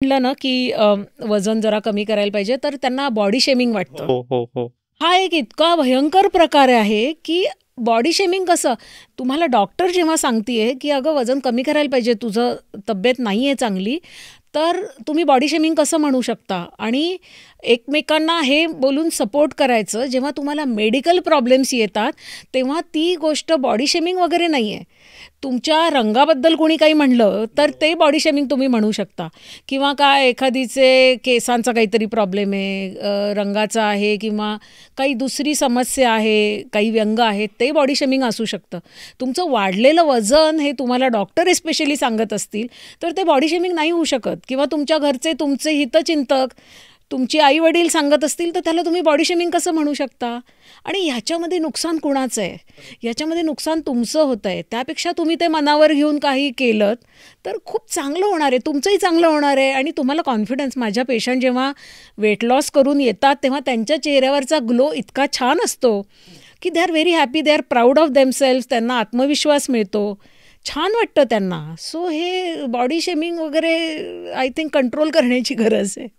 म्हटलं ना, की वजन जरा कमी करायला पाहिजे, तर त्यांना बॉडी शेमिंग वाटतं. हो, हो, हो. हा एक इतका भयंकर प्रकार आहे, की बॉडी शेमिंग कसं? तुम्हाला डॉक्टर जेव्हा सांगतीये, की "अगं वजन कमी करायला पाहिजे, तुझं तब्येत नाहीये चांगली." तर तुम्ही बॉडी शेमिंग कसं म्हणू शकता? आणि एकमेकांना हे बोलून सपोर्ट करायचं, जेव्हा तुम्हाला मेडिकल प्रॉब्लेम्स येतात, तेव्हा ती गोष्ट बॉडी शेमिंग वगैरे नाहीये. तुमच्या रंगाबद्दल कोणी काही म्हणलं, तर ते बॉडी शेमिंग तुम्ही म्हणू शकता किंवा काय एखादीचे केसांचा काहीतरी प्रॉब्लेम आहे, रंगाचा आहे किंवा काही दुसरी समस्या आहे, काही व्यंग आहेत, ते बॉडी शेमिंग असू शकतं. तुमचं वाढलेलं वजन हे तुम्हाला डॉक्टर स्पेशली सांगत असतील, तर ते बॉडी शेमिंग नाही होऊ शकत किंवा तुमच्या घरचे तुमचे हितचिंतक, तुमची आई-वडील सांगत असतील, तर त्याला तुम्ही बॉडी शेमिंग कसं म्हणू शकता? आणि ह्याच्यामध्ये नुकसान कुणाचं आहे? याच्यामध्ये नुकसान तुमचं होतंय. त्यापेक्षा तुम्ही ते मनावर घेऊन काही केलंत, तर खूप चांगलं होणार आहे. तुमचंही चांगलं होणार आहे आणि तुम्हाला कॉन्फिडन्स माझ्या पेशंट जेव्हा वेट लॉस करून येतात, तेव्हा त्यांच्या चेहऱ्यावरचा ग्लो इतका छान असतो, की they are very happy, they are proud of themselves. त्यांना आत्मविश्वास मिळतो. छान वाटतं त्यांना. सो हे बॉडी शेमिंग वगैरे आय थिंक कंट्रोल करण्याची गरज आहे.